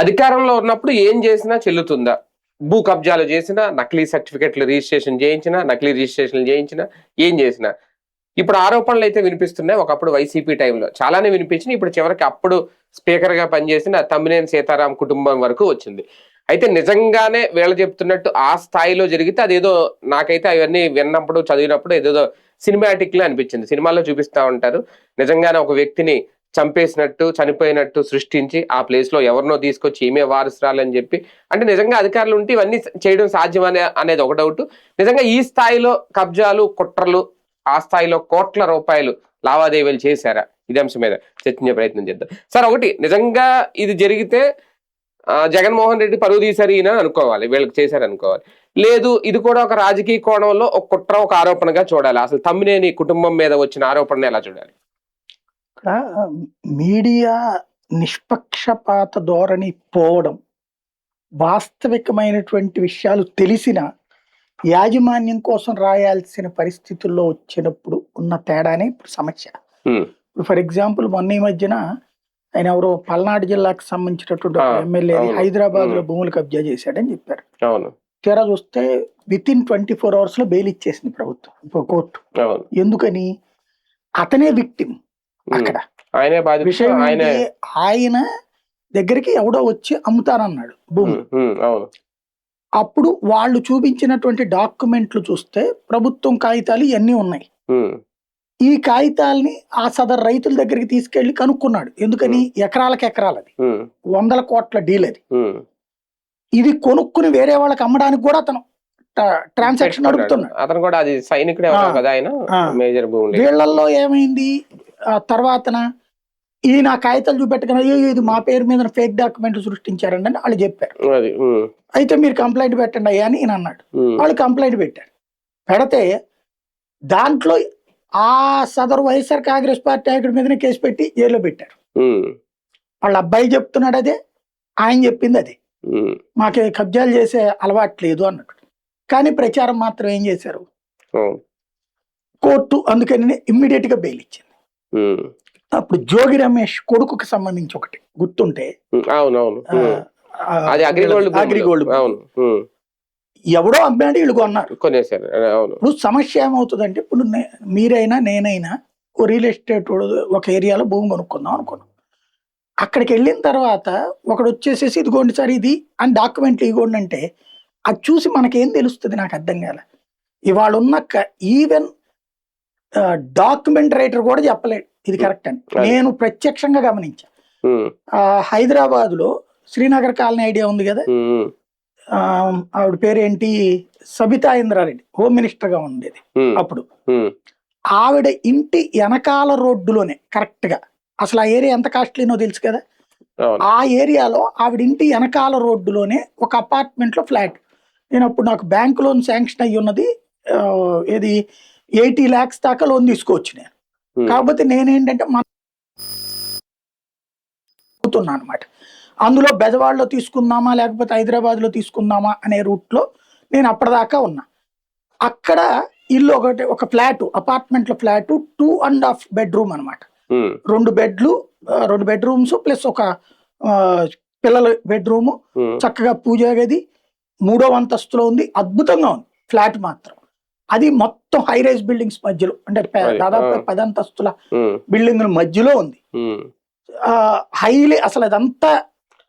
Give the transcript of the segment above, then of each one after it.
అధికారంలో ఉన్నప్పుడు ఏం చేసినా చెల్లుతుందా? భూ కబ్జాలు చేసినా, నకిలీ సర్టిఫికెట్లు రిజిస్ట్రేషన్ చేయించినా, నకిలీ రిజిస్ట్రేషన్లు చేయించినా, ఏం చేసినా. ఇప్పుడు ఆరోపణలు అయితే వినిపిస్తున్నాయి. ఒకప్పుడు వైసీపీ టైంలో చాలానే వినిపించినాయి. ఇప్పుడు చివరికి అప్పుడు స్పీకర్గా పనిచేసిన తమ్మినేని సీతారాం కుటుంబం వరకు వచ్చింది. అయితే నిజంగానే వీళ్ళు చెప్తున్నట్టు ఆ స్థాయిలో జరిగితే అదేదో నాకైతే అవన్నీ విన్నప్పుడు చదివినప్పుడు ఏదేదో సినిమాటిక్ లా అనిపించింది. సినిమాల్లో చూపిస్తా ఉంటారు. నిజంగానే ఒక వ్యక్తిని చంపేసినట్టు, చనిపోయినట్టు సృష్టించి ఆ ప్లేస్ లో ఎవరినో తీసుకొచ్చి ఈమె వారసురాలని చెప్పి, అంటే నిజంగా అధికారులు ఉంటే ఇవన్నీ చేయడం సాధ్యమనే అనేది ఒక డౌట్. నిజంగా ఈ స్థాయిలో కబ్జాలు, కుట్రలు, ఆ స్థాయిలో కోట్ల రూపాయలు లావాదేవీలు చేశారా? ఇదే అంశం మీద చర్చించే ప్రయత్నం చేద్దాం. సార్, ఒకటి నిజంగా ఇది జరిగితే జగన్మోహన్ రెడ్డి పరువు తీశారు ఈయన అనుకోవాలి, వీళ్ళకి చేశారు అనుకోవాలి. లేదు, ఇది కూడా ఒక రాజకీయ కోణంలో ఒక కుట్ర, ఒక ఆరోపణగా చూడాలి. అసలు తమ్మినేని కుటుంబం మీద వచ్చిన ఆరోపణను ఎలా చూడాలి? ఇక్కడ మీడియా నిష్పక్షపాత ధోరణి పోవడం, వాస్తవికమైనటువంటి విషయాలు తెలిసిన యాజమాన్యం కోసం రాయాల్సిన పరిస్థితుల్లో వచ్చినప్పుడు ఉన్న తేడానే ఇప్పుడు సమస్య. ఇప్పుడు ఫర్ ఎగ్జాంపుల్ మొన్న ఈ మధ్యన ఆయన ఎవరో పల్నాడు జిల్లాకు సంబంధించినటువంటి ఎమ్మెల్యే హైదరాబాద్ లో భూములు కబ్జా చేశాడని చెప్పారు. తీరా చూస్తే విత్ ఇన్ 24 hours లో బెయిల్ ఇచ్చేసింది ప్రభుత్వం, కోర్టు. ఎందుకని? అతనే విక్టిమ్. అక్కడ విషయం ఆయన దగ్గరికి ఎవడో వచ్చి అమ్ముతానన్నాడు భూమి. అప్పుడు వాళ్ళు చూపించినటువంటి డాక్యుమెంట్లు చూస్తే ప్రభుత్వం కాగితాలు ఇవన్నీ ఉన్నాయి. ఈ కాగితాలని ఆ సదరు రైతుల దగ్గరికి తీసుకెళ్లి కనుక్కున్నాడు. ఎందుకని? ఎకరాలకి ఎకరాలది 100 కోట్ల డీల్ అది. ఇది కొనుక్కుని వేరే వాళ్ళకి అమ్మడానికి కూడా అతను ట్రాన్సాక్షన్ నడుపుతున్నాడు. అతను కూడా అది సైనికుడే కదా ఆయన. వీళ్ళల్లో ఏమైంది తర్వాతన ఈయన కాగితాలు చూపెట్టుకుని ఇది మా పేరు మీద ఫేక్ డాక్యుమెంట్లు సృష్టించారండి అని వాళ్ళు చెప్పారు. అయితే మీరు కంప్లైంట్ పెట్టండి అయ్యా అని ఈయన అన్నాడు. వాళ్ళు కంప్లైంట్ పెట్టారు. పెడితే దాంట్లో ఆ సదరు వైఎస్ఆర్ కాంగ్రెస్ పార్టీ నాయకుడి మీదనే కేసు పెట్టి జైల్లో పెట్టారు. వాళ్ళ అబ్బాయి చెప్తున్నాడు అదే, ఆయన చెప్పింది అదే. మాకు కబ్జాలు చేసే అలవాటు లేదు అన్నట్టు. కానీ ప్రచారం మాత్రం ఏం చేశారు, కోర్టు అందుకని ఇమ్మీడియట్ గా బెయిల్ ఇచ్చింది. అప్పుడు జోగి రమేష్ కొడుకుకి సంబంధించి ఒకటి గుర్తుంటే, అగ్రిగోల్డ్ ఎవడో అమ్మాడు, వీళ్ళు కొన్నారు. ఇప్పుడు సమస్య ఏమవుతుందంటే, ఇప్పుడు మీరైనా నేనైనా ఓ రియల్ ఎస్టేట్ ఒక ఏరియాలో భూమి కొనుక్కుందాం అనుకున్నాం. అక్కడికి వెళ్ళిన తర్వాత ఒకడు వచ్చేసేసి ఇదిగోండి సార్ ఇది అని డాక్యుమెంట్లు ఇవ్వండి అంటే, అది చూసి మనకేం తెలుస్తుంది? నాకు అర్థం కాలే. ఇవాళ ఉన్న ఈవెన్ డాక్యుమెంట్ రైటర్ కూడా చెప్పలేడు ఇది కరెక్ట్ అని. నేను ప్రత్యక్షంగా గమనించా. హైదరాబాద్ లో శ్రీనగర్ కాలనీ ఐడియా ఉంది కదా, ఆవిడ పేరేంటి, సబితా ఇంద్రారెడ్డి హోమ్ మినిస్టర్ గా ఉండేది అప్పుడు. ఆవిడ ఇంటి వెనకాల రోడ్డులోనే కరెక్ట్ గా, అసలు ఆ ఏరియా ఎంత కాస్ట్లీనో తెలుసు కదా, ఆ ఏరియాలో ఆవిడ ఇంటి వెనకాల రోడ్డులోనే ఒక అపార్ట్మెంట్ లో ఫ్లాట్. నేను అప్పుడు నాకు బ్యాంక్ లోన్ శాంక్షన్ అయ్యి ఉన్నది, ఏది 80 lakhs దాకా లోన్ తీసుకోవచ్చు నేను. కాకపోతే నేనేంటంటే అనమాట, అందులో బెజవాడలో తీసుకుందామా లేకపోతే హైదరాబాద్ లో తీసుకుందామా అనే రూట్ లో నేను అప్పటిదాకా ఉన్నా. అక్కడ ఇల్లు ఒకటి, ఒక ఫ్లాట్, అపార్ట్మెంట్ లో ఫ్లాట్ 2.5 bedroom అనమాట. 2 bedrooms ప్లస్ ఒక పిల్లల బెడ్రూమ్, చక్కగా పూజా గది, 3వ అంతస్తులో ఉంది. అద్భుతంగా ఉంది ఫ్లాట్ మాత్రం. అది మొత్తం హై రైజ్ బిల్డింగ్స్ మధ్యలో, అంటే దాదాపు 10 అంతస్తుల బిల్డింగ్ మధ్యలో ఉంది. హైలీ అసలు అదంతా.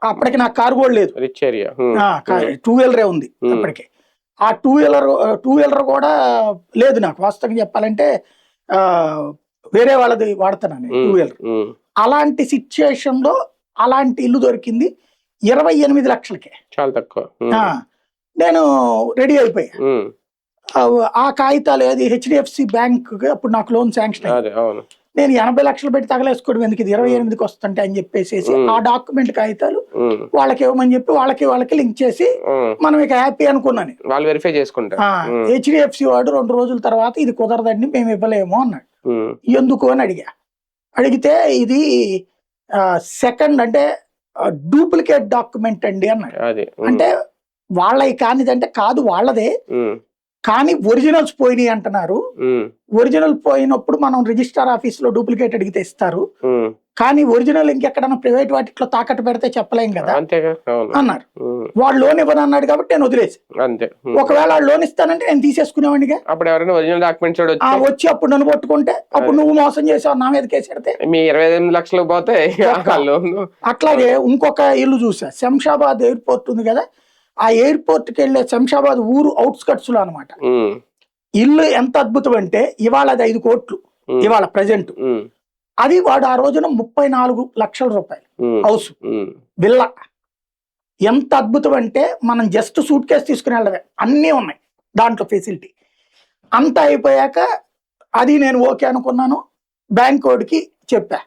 అప్పటికి నాకు కారు కూడా లేదు, 2 wheeler ఉంది అప్పటికే. ఆ 2 wheeler కూడా లేదు నాకు, వాస్తవంగా చెప్పాలంటే వేరే వాళ్ళది వాడుతున్నాను 2 wheeler. అలాంటి సిచ్యుయేషన్ లో అలాంటి ఇల్లు దొరికింది 28 లక్షలకే. చాలా తక్కువ. నేను రెడీ అయిపోయా. ఆ కాగితాలు ఏది హెచ్డిఎఫ్సి బ్యాంక్ అప్పుడు నాకు లోన్ శాంక్షన్ అయ్యింది. నేను 80 లక్షలు పెట్టి తగలేసుకోవడం ఎందుకు, ఇది 28కి వస్తుంటే అని చెప్పేసి ఆ డాక్యుమెంట్ కాగితాలు వాళ్ళకి ఇవ్వమని చెప్పి వాళ్ళకి లింక్ చేసి మనం ఇక హ్యాపీ అనుకున్నాను. వాళ్ళు వెరిఫై చేసుకుంటారు. హెచ్డిఎఫ్సి వాడు 2 రోజుల తర్వాత ఇది కుదరదండి మేము ఇవ్వలేము అన్నాడు. ఎందుకు అని అడిగితే ఇది సెకండ్ అంటే డూప్లికేట్ డాక్యుమెంట్ అండి అన్నాడు. అంటే వాళ్ళవి కానిదంటే కాదు వాళ్ళదే, కానీ ఒరిజినల్స్ పోయినాయి అంటున్నారు. ఉమ్, ఒరిజినల్ పోయినప్పుడు మనం రిజిస్ట్రార్ ఆఫీస్ లో డూప్లికేట్ అడిగితే ఇస్తారు, ఉమ్, కానీ ఒరిజినల్ ఇంకెక్కడన్నా ప్రైవేట్ వాటిలో తాకట్టు పెడితే చెప్పలేం కదా అంతేగా, అవును. అన్నారు. ఉమ్, వాడు లోన్ ఇవ్వను అన్నాడు కాబట్టి నేను వదిలేసి, అంతే. ఉమ్. ఒకవేళ వాడు లోన్ ఇస్తానంటే నేను తీసేసుకునేవాడిగా. అప్పుడు ఎవరైనా ఒరిజినల్ డాక్యుమెంట్స్ వచ్చి వచ్చి అప్పుడు నన్ను పట్టుకుంటే అప్పుడు నువ్వు మోసం చేసావు నా మీద కేసు పెడితే మీ 28 లక్షలు పోతే ఒక్క. ఆ లోన్. అట్లాగే ఇంకొక ఇల్లు చూసా, శంషాబాద్ ఎయిర్పోర్ట్ ఉంది కదా, ఆ ఎయిర్పోర్ట్ కి వెళ్ళే శంషాబాద్ ఊరు అవుట్స్కట్స్ లో అనమాట. ఉమ్, ఇల్లు ఎంత అద్భుతం అంటే ఇవాళ అది 5 కోట్లు ఉమ్, ఇవాళ ప్రజెంట్. ఉమ్, అది వాడు ఆ రోజున 34 లక్షల రూపాయలు ఉమ్, హౌస్ ఉమ్, విల్లా. ఎంత అద్భుతం అంటే మనం జస్ట్ సూట్ కేసు తీసుకుని వెళ్ళవే, అన్నీ ఉన్నాయి దాంట్లో ఫెసిలిటీ. అంతా అయిపోయాక అది నేను ఓకే అనుకున్నాను, బ్యాంక్ వాడికి చెప్పా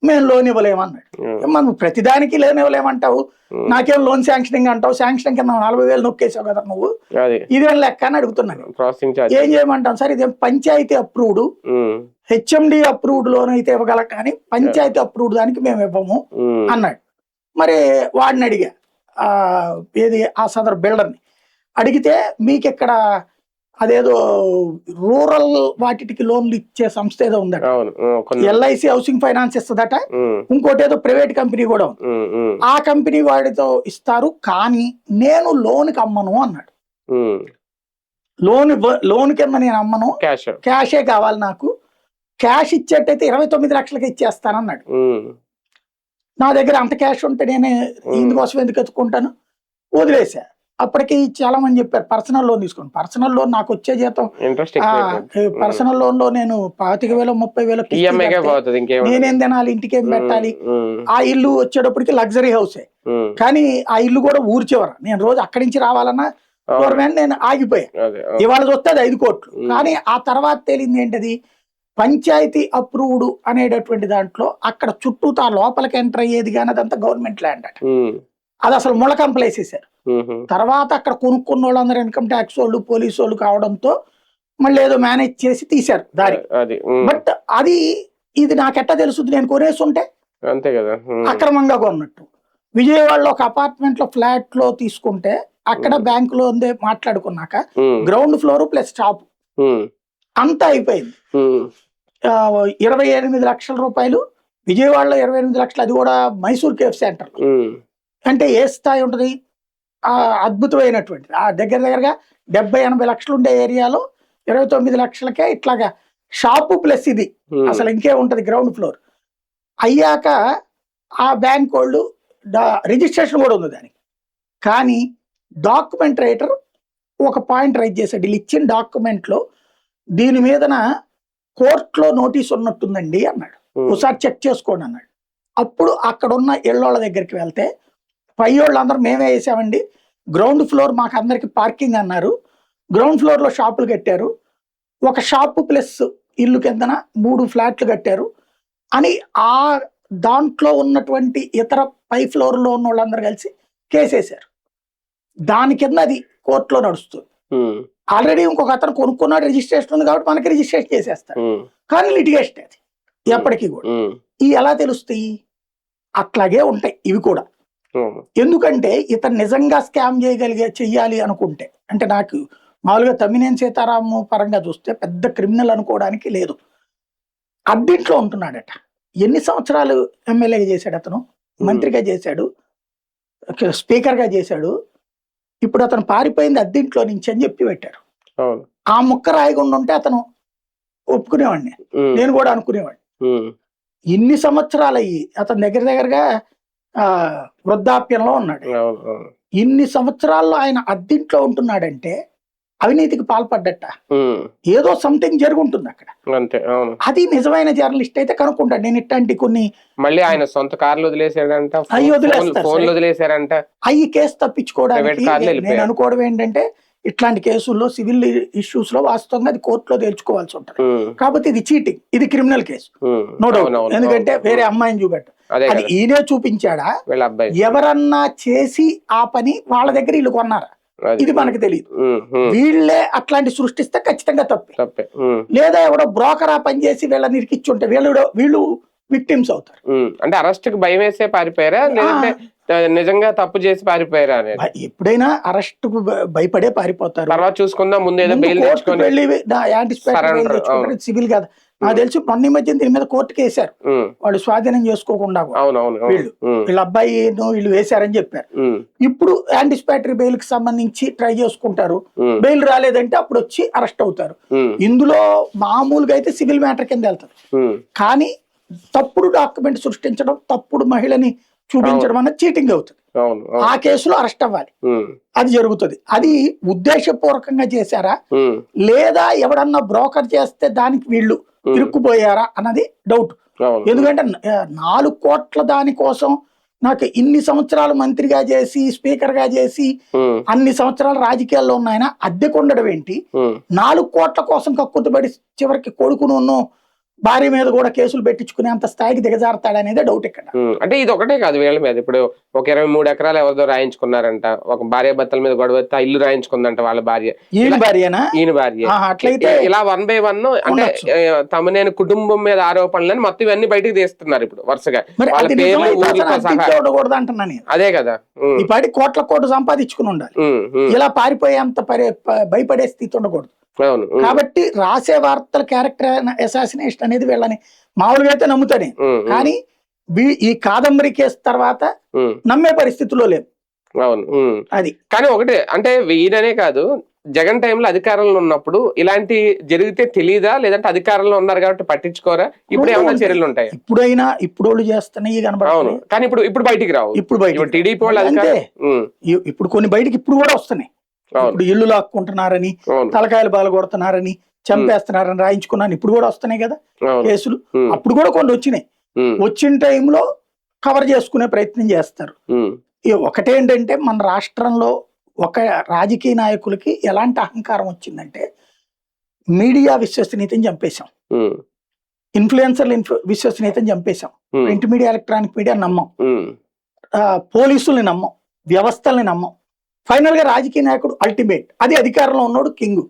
మేము లోన్ ఇవ్వలేమన్నాడు. ఉమ్, మనం ప్రతిదానికి లోన్ ఇవ్వలేమంటావు, ఉమ్. నాకేం లోన్ శాంక్షనింగ్ అంటావు, శాంక్షనింగ్ కింద 40,000 నొక్కేసావు కదా నువ్వు, అది ఇదేం లెక్క అని అడుగుతున్నాను. Processing charge. ఏం చేయమంటాం సార్, ఇదేం panchayat approved, HMD approved loan అయితే ఇవ్వగల, కానీ పంచాయతీ అప్రూవ్డ్ దానికి మేము ఇవ్వము అన్నాడు. మరి వాడిని అడిగా, ఏది ఆ సదర్ బిల్డర్ని అడిగితే మీకు ఇక్కడ అదేదో రూరల్ వాటికి లోన్లు ఇచ్చే సంస్థ ఏదో ఉందట, ఎల్ఐసి హౌసింగ్ ఫైనాన్స్ ఇస్తుందట, ఇంకోటి ఏదో ప్రైవేట్ కంపెనీ కూడా ఉంది, ఆ కంపెనీ వాడితో ఇస్తారు, కానీ నేను లోన్కి అమ్మను అన్నాడు. లోన్ కింద నేను అమ్మను, క్యాషే కావాలి నాకు, క్యాష్ ఇచ్చేటైతే 29 లక్షలకి ఇచ్చేస్తానన్నాడు. నా దగ్గర అంత క్యాష్ ఉంటే నేనే ఇందుకోసం ఎందుకు ఎత్తుకుంటాను, వదిలేసా. అప్పటికి చాలా మంది చెప్పారు పర్సనల్ లోన్ తీసుకోండి, పర్సనల్ లోన్ నాకు వచ్చే జీతం పర్సనల్ లోన్ లో నేను 25,000 30,000 నేనేం తినాలి, ఇంటికి ఏం పెట్టాలి. ఆ ఇల్లు వచ్చేటప్పటికి లగ్జరీ హౌసే, కానీ ఆ ఇల్లు కూడా ఊరు చివర, నేను రోజు అక్కడి నుంచి రావాలన్నా నేను ఆగిపోయా. ఇవాళ చూస్తే అది 5 కోట్లు, కానీ ఆ తర్వాత తేలింది ఏంటది, పంచాయతీ అప్రూవ్డ్ అనేటటువంటి దాంట్లో అక్కడ చుట్టూతా లోపలికి ఎంటర్ అయ్యేది కానీ అదంతా గవర్నమెంట్ ల్యాండ్ అట, అది అసలు ముళ్ళకంపలేసేసారు. తర్వాత అక్కడ కొనుక్కున్న వాళ్ళందరూ ఇన్కమ్ ట్యాక్స్ వాళ్ళు పోలీసు వాళ్ళు కావడంతో మళ్ళీ ఏదో మేనేజ్ చేసి తీశారు దారి. బట్ అది ఇది నాకెట్టా తెలుస్తుంది, నేను కొనేసి ఉంటే అంతే కదా, అక్రమంగా కొన్నట్టు. విజయవాడలో ఒక అపార్ట్మెంట్ లో ఫ్లాట్ లో తీసుకుంటే అక్కడ బ్యాంక్ లో ఉందే మాట్లాడుకున్నాక గ్రౌండ్ ఫ్లోర్ ప్లస్ షాప్ అంతా అయిపోయింది. 28 లక్షల రూపాయలు విజయవాడలో, 28 లక్షలు, అది కూడా మైసూర్ కేఫ్ సెంటర్. అంటే ఏ స్థాయి ఉంటుంది, అద్భుతమైనటువంటి ఆ దగ్గరగా 70-80 లక్షలు ఉండే ఏరియాలో 29 లక్షలకే ఇట్లాగా షాపు ప్లస్ ఇది, అసలు ఇంకే ఉంటది గ్రౌండ్ ఫ్లోర్. అయ్యాక ఆ బ్యాంక్ వాళ్ళు రిజిస్ట్రేషన్ కూడా ఉంది దానికి, కానీ డాక్యుమెంట్ రైటర్ ఒక పాయింట్ రైజ్ చేశాడు, వీళ్ళు ఇచ్చిన డాక్యుమెంట్ లో దీని మీదన కోర్టులో నోటీస్ ఉన్నట్టుందండి అన్నాడు, ఒకసారి చెక్ చేసుకోండి అన్నాడు. అప్పుడు అక్కడ ఉన్న ఇళ్ళోళ్ళ దగ్గరికి వెళ్తే పై వాళ్ళందరూ మేమే వేసామండి, గ్రౌండ్ ఫ్లోర్ మాకు అందరికి పార్కింగ్ అన్నారు, గ్రౌండ్ ఫ్లోర్ లో షాపులు కట్టారు, ఒక షాపు ప్లస్ ఇల్లు కిందన 3 ఫ్లాట్లు కట్టారు అని ఆ దాంట్లో ఉన్నటువంటి ఇతర పై ఫ్లోర్ లో ఉన్న వాళ్ళందరూ కలిసి కేసేశారు. దాని కింద అది కోర్టులో నడుస్తుంది. ఆల్రెడీ ఇంకొక అతను కొనుక్కున్నాడు, రిజిస్ట్రేషన్ ఉంది కాబట్టి మనకి రిజిస్ట్రేషన్ చేసేస్తారు, కానీ లిటిగేషన్ అది ఎప్పటికీ కూడా. ఈ ఎలా తెలుస్తాయి, అట్లాగే ఉంటాయి ఇవి కూడా. ఎందుకంటే ఇతను నిజంగా స్కామ్ చెయ్యాలి అనుకుంటే, అంటే నాకు మామూలుగా తమ్మినేని సీతారాము పరంగా చూస్తే పెద్ద క్రిమినల్ అనుకోవడానికి లేదు. అద్దెంట్లో ఉంటున్నాడట, ఎన్ని సంవత్సరాలు ఎమ్మెల్యేగా చేశాడు అతను, మంత్రిగా చేశాడు, స్పీకర్ గా చేశాడు, ఇప్పుడు అతను పారిపోయింది అద్దెంట్లో నుంచి అని చెప్పి పెట్టారు. ఆ ముక్క రాయకుండా ఉంటే అతను ఒప్పుకునేవాడిని, నేను కూడా అనుకునేవాడిని. ఇన్ని సంవత్సరాలు అయ్యి అతను దగ్గరగా వృద్ధాప్యంలో ఉన్నాడు, ఇన్ని సంవత్సరాల్లో ఆయన అద్దెంట్లో ఉంటున్నాడంటే అవినీతికి పాల్పడ్డట, ఏదో సంథింగ్ జరుగుంటుంది అక్కడ. అది నిజమైన జర్నలిస్ట్ అయితే కనుక్కుంటాడు. నేను ఇట్లాంటి కొన్ని మళ్ళీ ఆయన సొంత కార్లు వదిలేసాడంట, వదిలేసారంట, అవి కేసు తప్పించుకోవడానికి. నేను అనుకోవడం ఏంటంటే ఇట్లాంటి కేసుల్లో సివిల్ ఇష్యూస్ లో వాస్తవంగా అది కోర్టులో తేల్చుకోవాల్సి ఉంటుంది, కాకపోతే ఇది చీటింగ్, ఇది క్రిమినల్ కేసు నో డౌట్. ఎందుకంటే వేరే అమ్మాయిని చూపెట్టు, అది ఈయనే చూపించాడా, ఎవరన్నా చేసి ఆ పని వాళ్ళ దగ్గర వీళ్ళు కొన్నారా, ఇది మనకు తెలియదు. వీళ్ళే అట్లాంటి సృష్టిస్తే ఖచ్చితంగా తప్పే, లేదా ఎవడో బ్రోకర్ ఆ పని చేసి వీళ్ళని ఇరికిచ్చుంటే వీళ్ళు విక్టిమ్స్ అవుతారు. అంటే అరెస్ట్ కి భయం వేసే పారిపోయారా, లేదంటే నిజంగా తప్పు చేసి పారిపోయారా అనేది ఎప్పుడైనా అరెస్ట్ కు భయపడే పారిపోతారు. తర్వాత చూసుకుందాం, ముందు ఏదో బెయిల్ తెచ్చుకొని సివిల్ కాదు. నాకు తెలిసి మొన్న ఈ మధ్య దీని మీద కోర్టుకి వేశారు, వాళ్ళు స్వాధీనం చేసుకోకుండా కూడా. వీళ్ళ అబ్బాయి వీళ్ళు వేశారని చెప్పారు. ఇప్పుడు యాంటిసిపేటరీ బెయిల్ కి సంబంధించి ట్రై చేసుకుంటారు, బెయిల్ రాలేదంటే అప్పుడు వచ్చి అరెస్ట్ అవుతారు. ఇందులో మామూలుగా అయితే సివిల్ మ్యాటర్ కింద వెళ్తారు, కానీ తప్పుడు డాక్యుమెంట్ సృష్టించడం, తప్పుడు మహిళని చూపించడం అన్నది చీటింగ్ అవుతుంది. ఆ కేసులో అరెస్ట్ అవ్వాలి, అది జరుగుతుంది. అది ఉద్దేశపూర్వకంగా చేశారా లేదా ఎవడన్నా బ్రోకర్ చేస్తే దానికి వీళ్ళు ఇరుక్కుపోయారా అన్నది డౌట్. ఎందుకంటే 4 కోట్ల దానికోసం నాకు ఇన్ని సంవత్సరాలు మంత్రిగా చేసి స్పీకర్ గా చేసి అన్ని సంవత్సరాలు రాజకీయాల్లో ఉన్నాయన అద్దెకుండడం ఏంటి, 4 కోట్ల కోసం కక్కుతుబడి చివరికి కొడుకును భార్య మీద కూడా కేసులు పెట్టించుకునే అంత స్థాయికి దిగజారుతాడనేదే డౌట్ ఇక్కడ. అంటే ఇది ఒకటే కాదు వీళ్ళ మీద, ఇప్పుడు ఒక 23 ఎకరాలు ఎవరిదో రాయించుకున్నారంట, ఒక భార్య భర్తల మీద గొడవ ఇల్లు రాయించుకుందంట వాళ్ళ భార్య, ఈయన భార్య. అట్లయితే ఇలా 1 by 1 అంటే తమనేని కుటుంబం మీద ఆరోపణలని మొత్తం ఇవన్నీ బయటకు తీస్తున్నారు ఇప్పుడు వరుసగా. అదే కదా, ఈ పాటి కోట్ల సంపాదించుకుని ఉండాలి, ఇలా పారిపోయేంత భయపడే స్థితి ఉండకూడదు. కాబట్టి రాసే వార్తల క్యారెక్టర్ అసాసినేషన్ అనేది వీళ్ళని మామూలుగా అయితే నమ్ముతానే, కానీ ఈ కాదంబరి కేసు తర్వాత నమ్మే పరిస్థితిలో లేవు. అది కానీ ఒకటే అంటే ఈయననే కాదు, జగన్ టైంలో అధికారంలో ఉన్నప్పుడు ఇలాంటి జరిగితే తెలీదా, లేదంటే అధికారంలో ఉన్నారు కాబట్టి పట్టించుకోరా, ఇప్పుడు ఏమైనా చర్యలు ఉంటాయి? ఇప్పుడు వాళ్ళు చేస్తున్నాయి కనబడవు, కానీ ఇప్పుడు బయటికి రావు. ఇప్పుడు టీడీపీ వాళ్ళు ఇప్పుడు కొన్ని బయటికి ఇప్పుడు కూడా వస్తున్నాయి. ఇప్పుడు ఇల్లు లాక్కుంటున్నారని, తలకాయలు బాలు కొడుతున్నారని, చంపేస్తున్నారని రాయించుకున్నాను, ఇప్పుడు కూడా వస్తున్నాయి కదా కేసులు. అప్పుడు కూడా కొన్ని వచ్చినాయి, వచ్చిన టైంలో కవర్ చేసుకునే ప్రయత్నం చేస్తారు. ఒకటేంటంటే మన రాష్ట్రంలో ఒక రాజకీయ నాయకులకి ఎలాంటి అహంకారం వచ్చిందంటే, మీడియా విశ్వసనీయతని చంపేశాం, ఇన్ఫ్లుయెన్సర్లు విశ్వసనీయతని చంపేశాం, ప్రింట్ మీడియా ఎలక్ట్రానిక్ మీడియా నమ్మం, పోలీసుల్ని నమ్మం, వ్యవస్థల్ని నమ్మం. ఫైనల్ గా రాజకీయ నాయకుడు అల్టిమేట్, అది అధికారంలో ఉన్నోడు కింగు,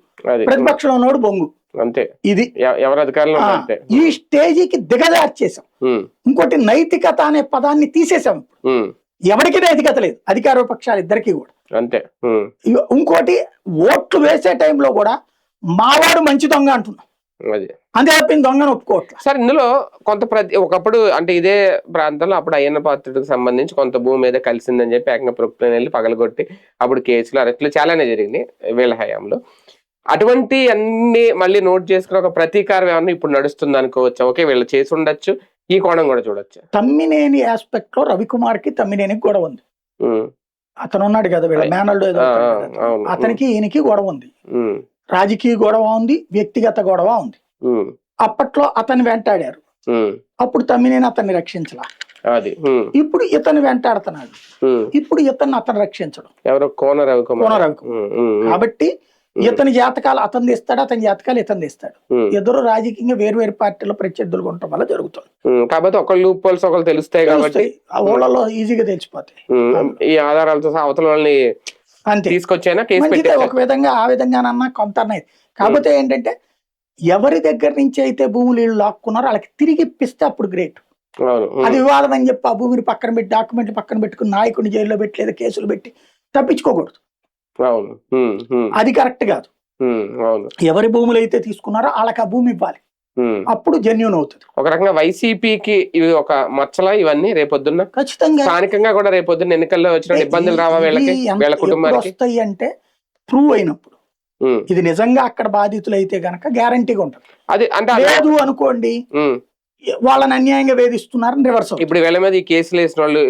ప్రతిపక్షంలో ఉన్నోడు బొంగు. అంతే, ఇది ఎవరు అధికారంలో ఈ స్టేజీకి దిగజార్చేసాం. ఇంకోటి నైతికత అనే పదాన్ని తీసేసాం. ఎవరికి నైతికత లేదు, అధికార పక్షాలు ఇద్దరికి కూడా అంతే. ఇంకోటి ఓట్లు వేసే టైంలో కూడా మావాడు మంచి దొంగ అంటున్నాం, అంతే తప్పింది దొంగను ఒప్పుకోవట్లేదు. సార్ ఇందులో ఒకప్పుడు అంటే ఇదే ప్రాంతంలో అప్పుడు అయ్యన్న పాత్రుడికి సంబంధించి కొంత భూమి మీద కలిసిందని చెప్పి ఏకంగా ప్రభుత్వం వెళ్ళి పగలగొట్టి అప్పుడు కేసులు అరెస్టులు చాలానే జరిగింది వీళ్ళ హయాంలో. అటువంటి అన్ని మళ్ళీ నోట్ చేసుకుని ఒక ప్రతీకారం ఏమన్నా ఇప్పుడు నడుస్తుంది అనుకోవచ్చు? ఓకే, వీళ్ళు చేసి ఉండొచ్చు, ఈ కోణం కూడా చూడొచ్చు. తమ్మినేని ఆస్పెక్ట్ లో రవికుమార్కి తమ్మినేనికి గొడవ ఉంది. అతను ఉన్నాడు కదా వీళ్ళ మేనల్డ్, అతనికి ఈయనకి గొడవ ఉంది, రాజకీయ గొడవ ఉంది, వ్యక్తిగత గొడవ ఉంది. అప్పట్లో అతన్ని వెంటాడారు, అప్పుడు తమ్మినేని అతన్ని రక్షించలా, ఇప్పుడు ఇతను వెంటాడుతున్నాడు, ఇప్పుడు ఇతన్ని అతను రక్షించడం. కోన రవికుమార్. కాబట్టి ఇతని జాతకాలు అతను తీస్తాడు, అతని జాతకాలు ఇతను తీస్తాడు. ఇద్దరు రాజకీయంగా వేరు పార్టీలో ప్రత్యర్థులుగా ఉండటం వల్ల జరుగుతుంది. కాబట్టి ఒకళ్ళు పోల్స్ ఒకళ్ళు తెలుస్తాయి కాబట్టి ఆ ఊళ్ళలో ఈజీగా తెలిసిపోతాయి. ఈ ఆధారాలతో అవతల వాళ్ళని అంతే తీసుకొచ్చైనా ఒక విధంగా ఆ విధంగానన్నా కొంత అన్నది. కాకపోతే ఏంటంటే ఎవరి దగ్గర నుంచి అయితే భూములు వీళ్ళు లాక్కున్నారో వాళ్ళకి తిరిగి ఇప్పిస్తే అప్పుడు గ్రేట్. అది వివాదం అని చెప్పి ఆ భూమిని పక్కన పెట్టి డాక్యుమెంట్లు పక్కన పెట్టుకుని నాయకుడిని జైల్లో పెట్టి లేదా కేసులు పెట్టి తప్పించుకోకూడదు, అది కరెక్ట్ కాదు. ఎవరి భూములు అయితే తీసుకున్నారో వాళ్ళకి ఆ భూమి ఇవ్వాలి, అప్పుడు జెన్యూన్ అవుతుంది. ఒక రకంగా వైసీపీకి ఇవి ఒక మచ్చలా ఇవన్నీ రేపొద్దున్న ఖచ్చితంగా స్థానికంగా కూడా రేపొద్దున్న ఎన్నికల్లో వచ్చిన ఇబ్బందులు రావా వీళ్ళకి, వీళ్ళ కుటుంబానికి వస్తాయి అంటే ప్రూవ్ అయినప్పుడు. ఇది నిజంగా అక్కడ బాధితులు అయితే గనక గ్యారంటీగా ఉంటుంది. అది అంటే లేదు అనుకోండి వాళ్ళని అన్యాయంగా వేధిస్తున్నారని రివర్స్. ఇప్పుడు వీళ్ళ మీద ఈ కేసులు వేసిన వాళ్ళు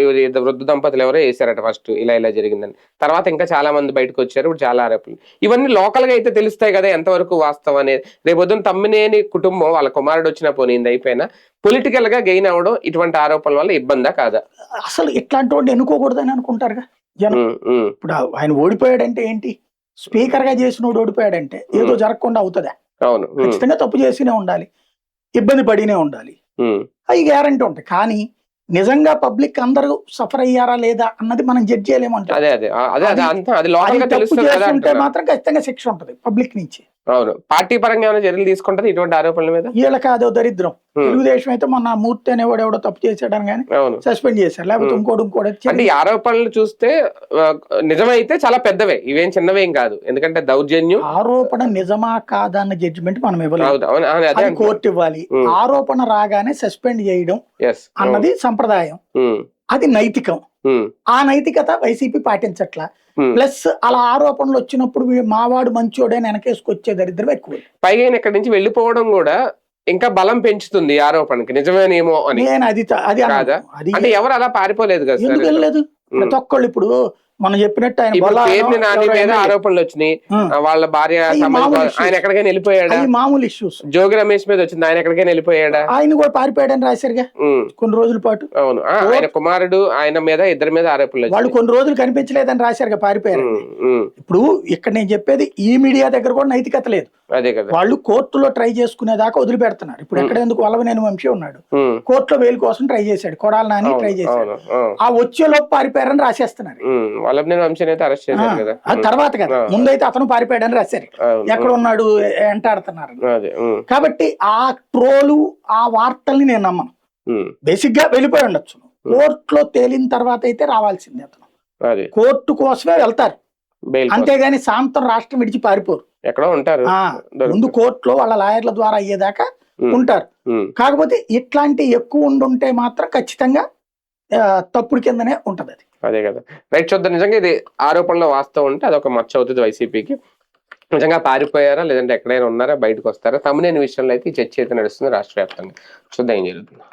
వృద్ధ దంపతులు ఎవరో వేసారట ఫస్ట్, ఇలా జరిగిందని. తర్వాత ఇంకా చాలా మంది బయటకు వచ్చారు, ఇప్పుడు చాలా ఆరోపణలు. ఇవన్నీ లోకల్ గా అయితే తెలుస్తాయి కదా ఎంతవరకు వాస్తవం అనేది. రేపొద్దున తమ్మినేని కుటుంబం వాళ్ళ కుమారుడు వచ్చినా పోయింది అయిపోయినా పొలిటికల్ గా గెయిన్ అవ్వడం ఇటువంటి ఆరోపణల వల్ల ఇబ్బందా కాదా? అసలు ఇట్లాంటి వాడిని ఎన్నుకోకూడదని అనుకుంటారుగా జనం. ఇప్పుడు ఆయన ఓడిపోయాడంటే ఏంటి, స్పీకర్ గా చేసినోడు ఓడిపోయాడంటే ఏదో జరగకుండా అవుతుందా? అవును, ఖచ్చితంగా తప్పు చేసినే ఉండాలి, ఇబ్బంది పడినే ఉండాలి, అవి గ్యారంటీ ఉంటాయి. కానీ నిజంగా పబ్లిక్ అందరూ సఫర్ అయ్యారా లేదా అన్నది మనం జడ్జ్ చేయలేమంటే, మాత్రం ఖచ్చితంగా శిక్ష ఉంటుంది పబ్లిక్ నుంచి. అవును, పార్టీ పరంగా ఏమైనా చర్యలు తీసుకుంటారు ఇటువంటి ఆరోపణల మీద? వీళ్ళకి అదో దరిద్రం. Hmm. తెలుగుదేశం అయితే మొన్న మూర్తి అనేవాడు ఎవడో తప్పు చేశాడని కానీ అవును, సస్పెండ్ చేశారు, లేకపోతే ఇంకోటి అంటే ఈ ఆరోపణలు చూస్తే నిజమైతే చాలా పెద్దవే, ఇవేం చిన్నవేం కాదు. ఎందుకంటే దౌర్జన్యం, ఆరోపణ నిజమా కాదా అన్న జడ్జిమెంట్ మనం ఇవ్వలేదు, అవును, అవును, అదే అది అంటున్నా. కోర్టు ఇవ్వాలి. ఆరోపణ రాగానే సస్పెండ్ చేయడం Yes, అన్నది సంప్రదాయం, ఉమ్, అది నైతికం. ఉమ్, ఆ నైతికత వైసీపీ పాటించట్లా. ఉమ్. ప్లస్ అలా ఆరోపణలు వచ్చినప్పుడు మావాడు మంచోడే అని వెనకేసుకొచ్చే దరిద్రం ఎక్కువ. పైగా ఈయన ఇక్కడి నుంచి వెళ్ళిపోవడం కూడా ఇంకా బలం పెంచుతుంది ఈ ఆరోపణకి, నిజమేనేమో అని. నేను అది కాదా? అది అంటే ఎవరు అలా పారిపోలేదు కదా ఎందుకు సార్. వెళ్ళలేదు? ప్రతి ఒక్కళ్ళు ఇప్పుడు మనం చెప్పినట్టు ఆయన ఇప్పుడు బొల్లానో పేరుని నాని మీద ఎవరైనా ఆరోపణలు వచ్చినాయి, ఉమ్. వాళ్ళ భార్య అవి సంబంధం, మామూలు issues. ఆయన ఎక్కడికైనా వెళ్ళిపోయాడా? అవి మామూలు ఇష్యూస్. జోగి రమేష్ మీద వచ్చింది, ఆయన ఎక్కడికైనా వెళ్ళిపోయాడా? ఆయన కూడా పారిపోయాడని రాశారుగా ఉమ్, కొన్ని రోజుల పాటు. అవును, ఆయన కుమారుడు ఆయన మీద ఇద్దరి మీద ఆరోపణలు వాళ్ళు వచ్చినాయి. కొన్ని రోజులు కనిపించలేదని రాశారుగా పారిపోయారు. ఉమ్, ఉమ్, ఇప్పుడు ఇక్కడ నేను చెప్పేది ఈ మీడియా దగ్గర కూడా నైతికత లేదు. అదే కదా. వాళ్ళు కోర్టులో ట్రై చేసుకునేదాకా వదిలిపెడుతున్నారు. ఇప్పుడు ఎక్కడ ఎందుకు వల్లభనేని వంశీ ఉన్నాడు, ఉమ్, కోర్టులో బెయిల్ కోసం ట్రై చేశాడు, కొడాలి నాని ట్రై చేశాడు, అవును, అవును, ఆ వచ్చేలోపు పారిపోయారని రాసేస్తున్నారు. వల్లభనేని వంశీని అయితే అరెస్ట్ చేశారు కదా. అది తర్వాత కదా, ముందైతే అతను పారిపోయాడని రాశారు, అవును, ఎక్కడ ఉన్నాడు ఎంటాడుతున్నారు. అదే, ఉమ్, కాబట్టి ఆ ట్రోలు ఆ వార్తల్ని నేను నమ్మను. ఉమ్, బేసిక్ గా వెళ్ళిపోయి ఉండొచ్చు, కోర్టులో తేలిన తర్వాత అయితే రావాల్సిందే అతను. అదే కోర్టు కోసమే వెళ్తారు, బెయిల్ అంతేగాని సాంతం రాష్ట్రం విడిచి పారిపోరు. ఎక్కడో ఉంటారు, ముందు కోర్టులో వాళ్ళ లాయర్ల ద్వారా అయ్యేదాకా ఉంటారు. కాకపోతే ఇట్లాంటి ఎక్కువ ఉండుంటే మాత్రం ఖచ్చితంగా తప్పుడు కిందనే ఉంటది అది. అదే కదా. రైట్, చూద్దాం. నిజంగా ఇది ఆరోపణలో వాస్తవం ఉంటే అదొక మచ్చ అవుతుంది వైసీపీకి. నిజంగా పారిపోయారా లేదంటే ఎక్కడైనా ఉన్నారా, బయటకు వస్తారా, తమ్మునేని విషయంలో అయితే ఈ చర్చ అయితే నడుస్తుంది రాష్ట్ర వ్యాప్తంగా. చూద్దాం ఏం జరుగుతుంది.